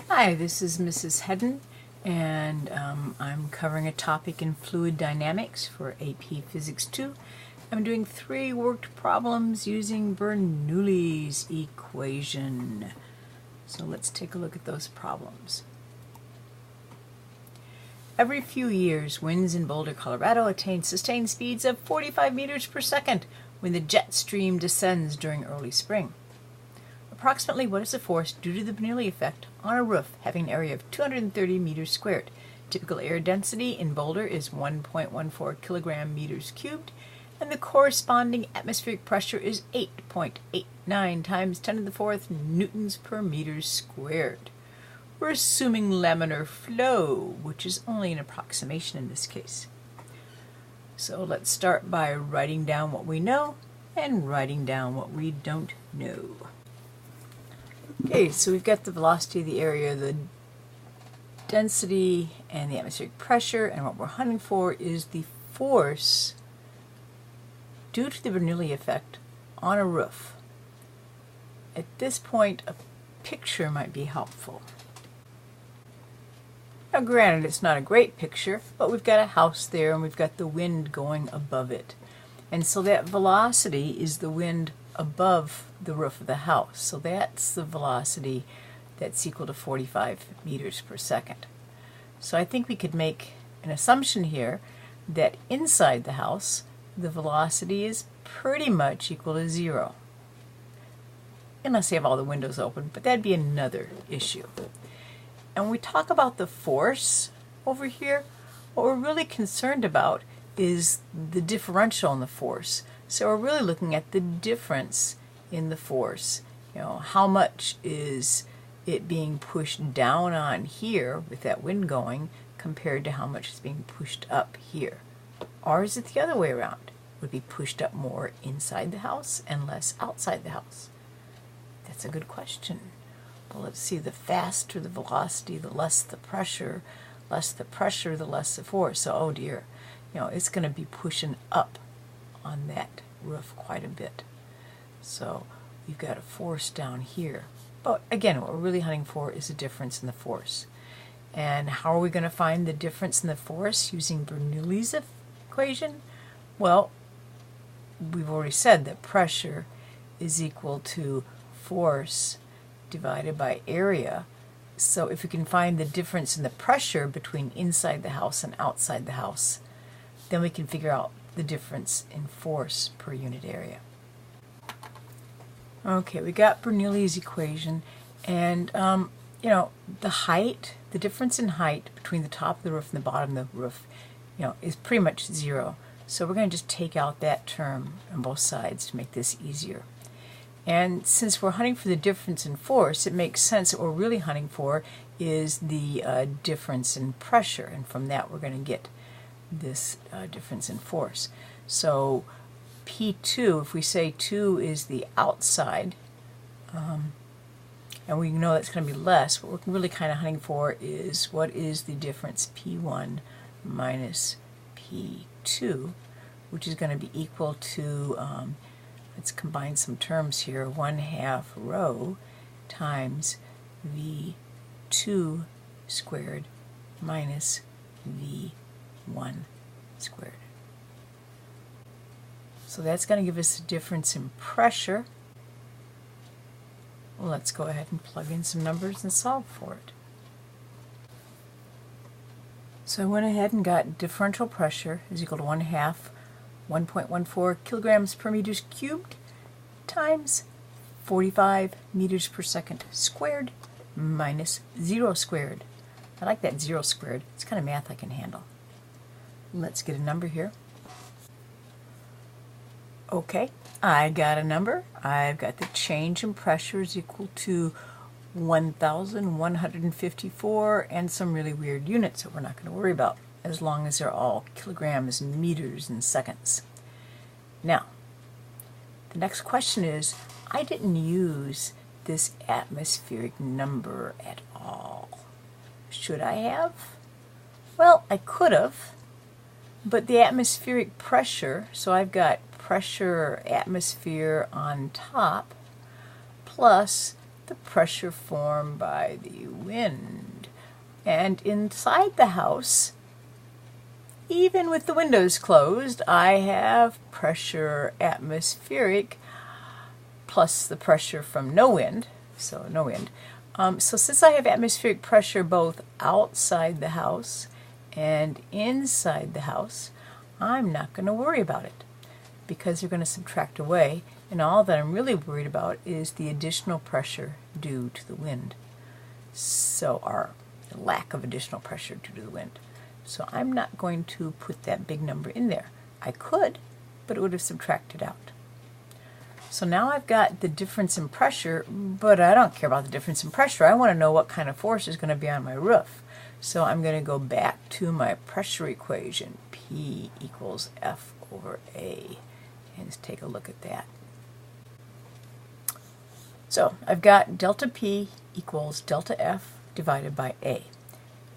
Hi, this is Mrs. Hedden, and I'm covering a topic in fluid dynamics for AP Physics 2. I'm doing 3 worked problems using Bernoulli's equation. So let's take a look at those problems. Every few years, winds in Boulder, Colorado attain sustained speeds of 45 meters per second when the jet stream descends during early spring. Approximately what is the force due to the Bernoulli effect on a roof having an area of 230 meters squared? Typical air density in Boulder is 1.14 kilogram meters cubed, and the corresponding atmospheric pressure is 8.89 times 10 to the 4th newtons per meter squared. We're assuming laminar flow, which is only an approximation in this case. So let's start by writing down what we know and writing down what we don't know. Okay, so we've got the velocity of the area, the density, and the atmospheric pressure, and what we're hunting for is the force due to the Bernoulli effect on a roof. At this point, a picture might be helpful. Now granted, it's not a great picture, but we've got a house there and we've got the wind going above it. And so that velocity is the wind above the roof of the house. So that's the velocity that's equal to 45 meters per second. So I think we could make an assumption here that inside the house, the velocity is pretty much equal to 0. Unless you have all the windows open, but that'd be another issue. And when we talk about the force over here, what we're really concerned about is the differential in the force. So we're really looking at the difference in the force. You know, how much is it being pushed down on here with that wind going compared to how much is being pushed up here? Or is it the other way around? Would it be pushed up more inside the house and less outside the house? That's a good question. Well, let's see, the faster the velocity, the less the pressure, the less the force. So, oh dear, you know, it's going to be pushing up on that roof quite a bit. So we've got a force down here. But again, what we're really hunting for is a difference in the force. And how are we going to find the difference in the force using Bernoulli's equation? Well, we've already said that pressure is equal to force divided by area. So if we can find the difference in the pressure between inside the house and outside the house, then we can figure out the difference in force per unit area. Okay, we got Bernoulli's equation, and you know, the height, the difference in height between the top of the roof and the bottom of the roof, you know, is pretty much 0. So we're going to just take out that term on both sides to make this easier. And since we're hunting for the difference in force, it makes sense that what we're really hunting for is the difference in pressure, and from that we're going to get this difference in force. So P2, if we say 2 is the outside, and we know that's going to be less, what we're really kind of hunting for is what is the difference P1 minus P2, which is going to be equal to, let's combine some terms here, 1/2 rho times V2 squared minus V1 squared. So that's going to give us a difference in pressure. Well, let's go ahead and plug in some numbers and solve for it. So I went ahead and got differential pressure is equal to 1/2 kilograms per meters cubed times 45 meters per second squared minus 0 squared. I like that 0 squared. It's kind of math I can handle. Let's get a number here. Okay, I got a number. I've got the change in pressure is equal to 1,154 and some really weird units that we're not going to worry about as long as they're all kilograms, meters, and seconds. Now, the next question is, I didn't use this atmospheric number at all. Should I have? Well, I could have, but the atmospheric pressure, so I've got pressure atmosphere on top plus the pressure formed by the wind. And inside the house, even with the windows closed, I have pressure atmospheric plus the pressure from no wind, so no wind. So since I have atmospheric pressure both outside the house and inside the house, I'm not going to worry about it because they're going to subtract away, and all that I'm really worried about is the additional pressure due to the wind. So, our lack of additional pressure due to the wind. So I'm not going to put that big number in there. I could, but it would have subtracted out. So now I've got the difference in pressure, but I don't care about the difference in pressure. I want to know what kind of force is going to be on my roof. So I'm going to go back to my pressure equation, P equals F over A. And let's take a look at that. So I've got delta P equals delta F divided by A.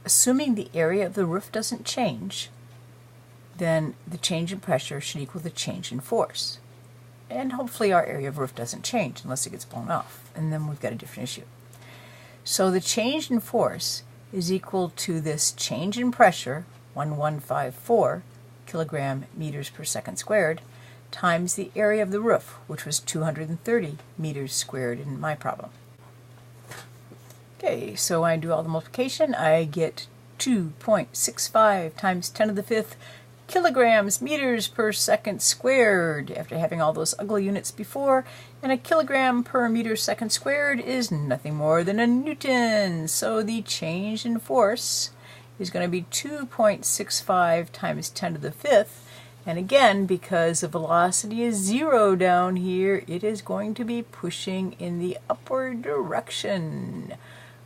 Assuming the area of the roof doesn't change, then the change in pressure should equal the change in force. And hopefully our area of roof doesn't change unless it gets blown off, and then we've got a different issue. So the change in force is equal to this change in pressure, 1154 kilogram meters per second squared, times the area of the roof, which was 230 meters squared in my problem. Okay, so when I do all the multiplication, I get 2.65 times 10 to the 5th kilograms meters per second squared after having all those ugly units before, and a kilogram per meter second squared is nothing more than a Newton. So the change in force is going to be 2.65 times 10 to the 5th, and again, because the velocity is 0 down here, it is going to be pushing in the upward direction.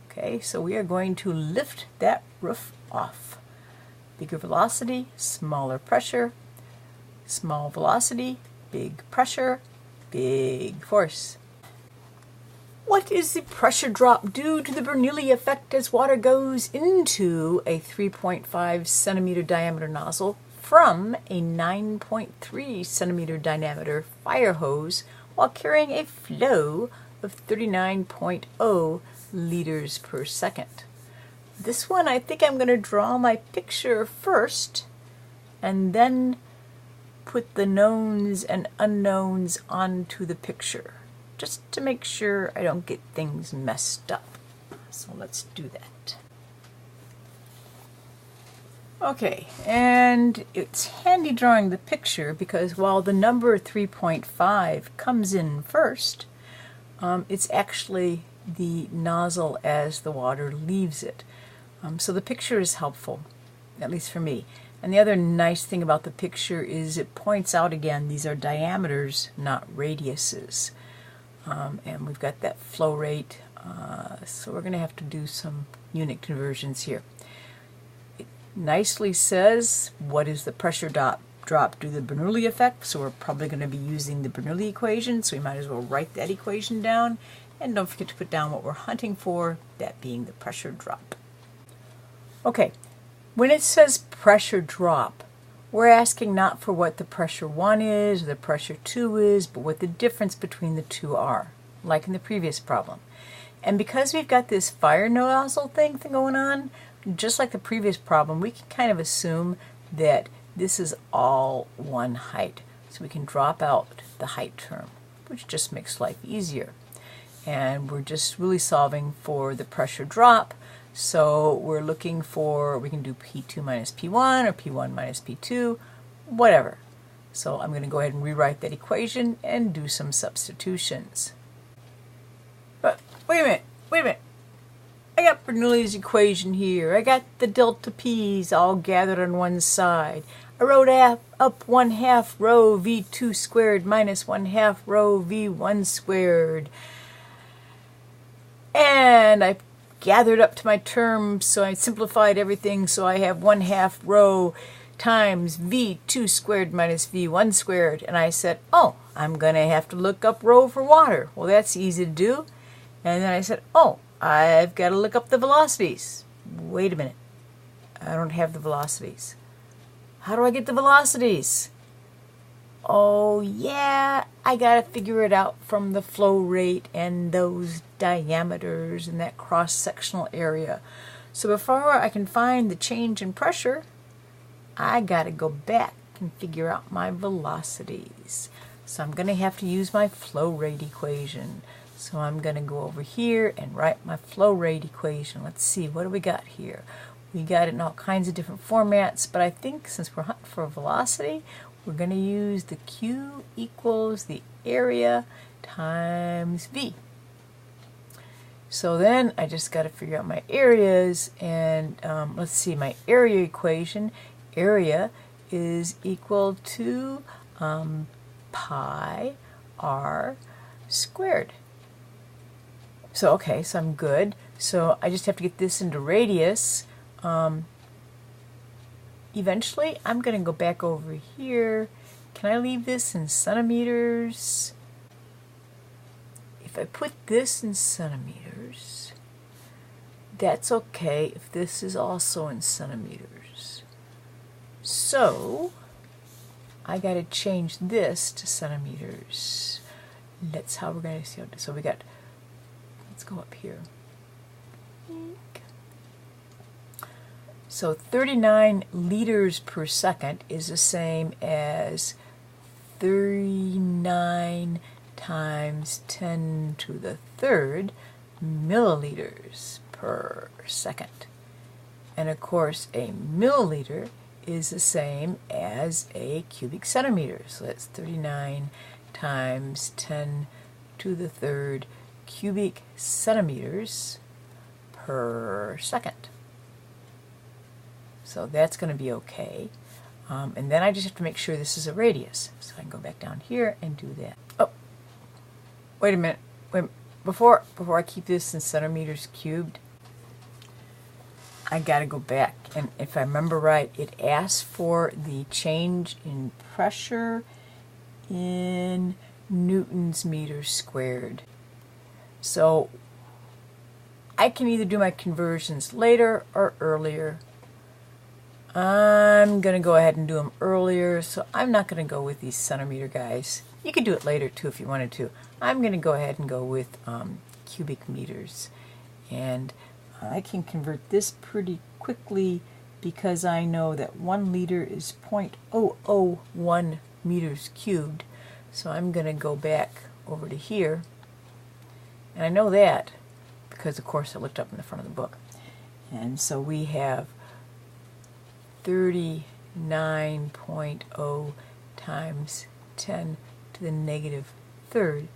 Okay, so we are going to lift that roof off. Bigger velocity, smaller pressure. Small velocity, big pressure, big force. What is the pressure drop due to the Bernoulli effect as water goes into a 3.5 centimeter diameter nozzle from a 9.3 centimeter diameter fire hose while carrying a flow of 39.0 liters per second? This one, I think I'm going to draw my picture first and then put the knowns and unknowns onto the picture, just to make sure I don't get things messed up. So let's do that. Okay, and it's handy drawing the picture because while the number 3.5 comes in first, it's actually the nozzle as the water leaves it. So the picture is helpful, at least for me. And the other nice thing about the picture is it points out again, these are diameters, not radiuses. And we've got that flow rate, so we're going to have to do some unit conversions here. It nicely says what is the pressure drop due to the Bernoulli effect, so we're probably going to be using the Bernoulli equation, so we might as well write that equation down. And don't forget to put down what we're hunting for, that being the pressure drop. Okay, when it says pressure drop, we're asking not for what the pressure 1 is or the pressure 2 is, but what the difference between the two are, like in the previous problem. And because we've got this fire nozzle thing going on, just like the previous problem, we can kind of assume that this is all one height. So we can drop out the height term, which just makes life easier. And we're just really solving for the pressure drop. So we're looking for, we can do P2 minus P1 or P1 minus P2, whatever. So I'm going to go ahead and rewrite that equation and do some substitutions. But wait a minute. I got Bernoulli's equation here. I got the delta P's all gathered on one side. I wrote up 1/2 rho V2 squared minus 1/2 rho V1 squared. And I gathered up to my terms, so I simplified everything, so I have 1/2 rho times V2 squared minus V1 squared. And I said, oh, I'm going to have to look up rho for water. Well, that's easy to do. And then I said, oh, I've got to look up the velocities. Wait a minute. I don't have the velocities. How do I get the velocities? oh yeah, I gotta figure it out from the flow rate and those diameters and that cross-sectional area. So before I can find the change in pressure, I gotta go back and figure out my velocities. So I'm gonna have to use my flow rate equation. So I'm gonna go over here and write my flow rate equation. Let's see, what do we got here? We got it in all kinds of different formats, but I think since we're hunting for velocity, we're going to use the Q equals the area times V. So then I just got to figure out my areas, and let's see, my area equation, area is equal to pi r squared. So okay, so I'm good. So I just have to get this into radius. Eventually, I'm going to go back over here. Can I leave this in centimeters? If I put this in centimeters, that's okay if this is also in centimeters. So, I got to change this to centimeters. That's how we're going to see how. So we got, let's go up here. So 39 liters per second is the same as 39 times 10 to the third milliliters per second. And of course, a milliliter is the same as a cubic centimeter. So that's 39 times 10 to the third cubic centimeters per second. So that's going to be okay. And then I just have to make sure this is a radius. So I can go back down here and do that. Oh, wait a minute. Before I keep this in centimeters cubed, I got to go back. And if I remember right, it asks for the change in pressure in newtons meters squared. So I can either do my conversions later or earlier. I'm going to go ahead and do them earlier, so I'm not going to go with these centimeter guys. You could do it later too if you wanted to. I'm going to go ahead and go with cubic meters. And I can convert this pretty quickly because I know that 1 liter is 0.001 meters cubed. So I'm going to go back over to here. And I know that because, of course, I looked up in the front of the book. And so we have 39.0 times 10 to the negative third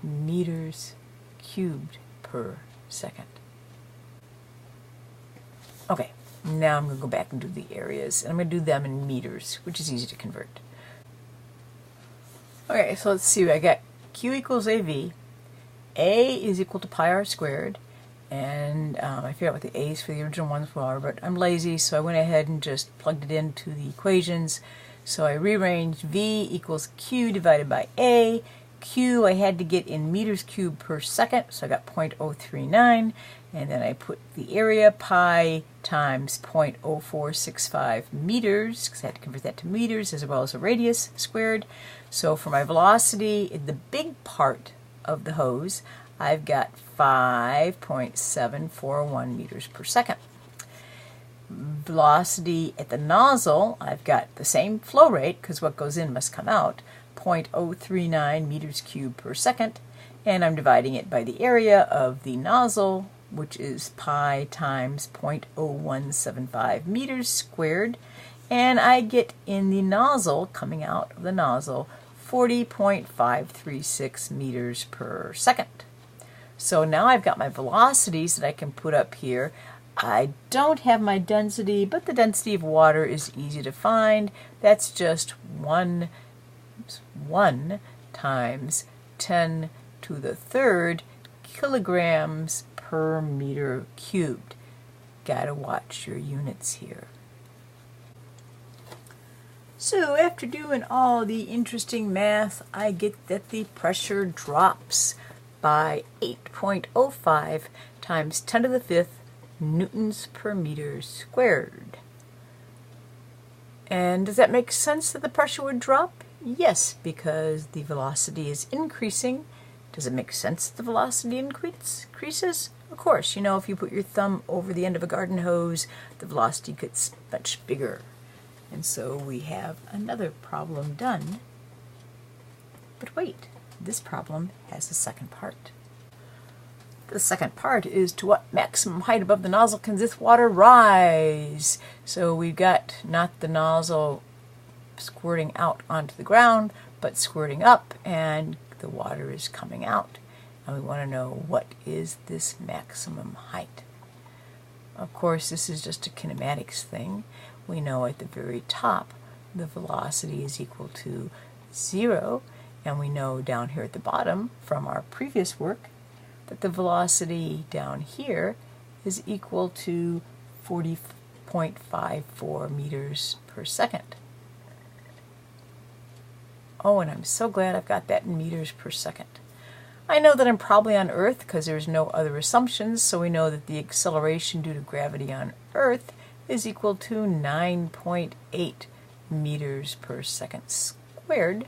meters cubed per second. Okay, now I'm going to go back and do the areas, and I'm going to do them in meters, which is easy to convert. Okay, so let's see, I got Q equals AV, A is equal to pi r squared, and I figured out what the A's for the original ones were, but I'm lazy, so I went ahead and just plugged it into the equations. So I rearranged V equals Q divided by A. Q I had to get in meters cubed per second, so I got 0.039, and then I put the area, pi times 0.0465 meters, because I had to convert that to meters, as well as a radius squared. So for my velocity, in the big part of the hose, I've got 5.741 meters per second. Velocity at the nozzle, I've got the same flow rate, because what goes in must come out, 0.039 meters cubed per second, and I'm dividing it by the area of the nozzle, which is pi times 0.0175 meters squared, and I get in the nozzle, coming out of the nozzle, 40.536 meters per second. So now I've got my velocities that I can put up here. I don't have my density, but the density of water is easy to find. That's just 1 times 10 to the third kilograms per meter cubed. Gotta watch your units here. So after doing all the interesting math, I get that the pressure drops by 8.05 times 10 to the fifth newtons per meter squared. And does that make sense that the pressure would drop? Yes, because the velocity is increasing. Does it make sense that the velocity increases? Of course, you know, if you put your thumb over the end of a garden hose, the velocity gets much bigger. And so we have another problem done. But wait, this problem has a second part. The second part is, to what maximum height above the nozzle can this water rise? So we've got not the nozzle squirting out onto the ground, but squirting up, and the water is coming out. And we want to know, what is this maximum height? Of course, this is just a kinematics thing. We know at the very top the velocity is equal to 0, and we know down here at the bottom from our previous work that the velocity down here is equal to 40.54 meters per second. Oh, and I'm so glad I've got that in meters per second. I know that I'm probably on Earth because there's no other assumptions, so we know that the acceleration due to gravity on Earth is equal to 9.8 meters per second squared.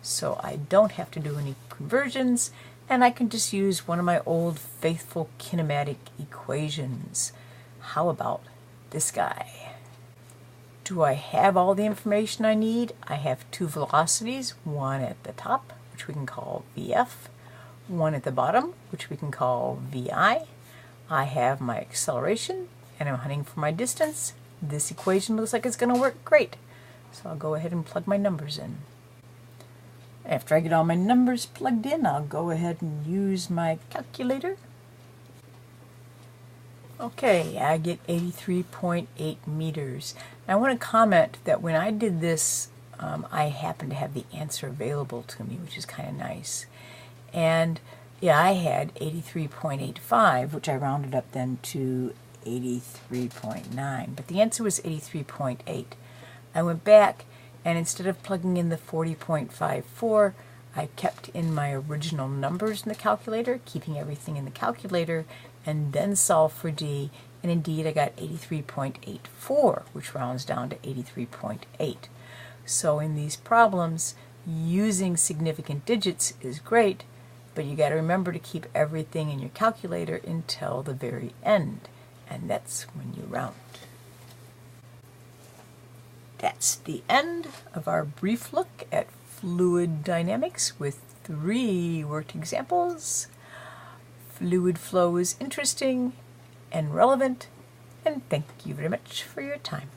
So I don't have to do any conversions, and I can just use one of my old faithful kinematic equations. How about this guy? Do I have all the information I need? I have two velocities, one at the top, which we can call VF, one at the bottom, which we can call VI. I have my acceleration, and I'm hunting for my distance. This equation looks like it's going to work great. So I'll go ahead and plug my numbers in. After I get all my numbers plugged in, I'll go ahead and use my calculator. Okay, I get 83.8 meters. I want to comment that when I did this, I happened to have the answer available to me, which is kind of nice. And yeah, I had 83.85, which I rounded up then to 83.9, but the answer was 83.8. I went back, and instead of plugging in the 40.54, I kept in my original numbers in the calculator, keeping everything in the calculator, and then solved for D, and indeed I got 83.84, which rounds down to 83.8. So in these problems, using significant digits is great, but you got to remember to keep everything in your calculator until the very end, and that's when you round. That's the end of our brief look at fluid dynamics with 3 worked examples. Fluid flow is interesting and relevant, and thank you very much for your time.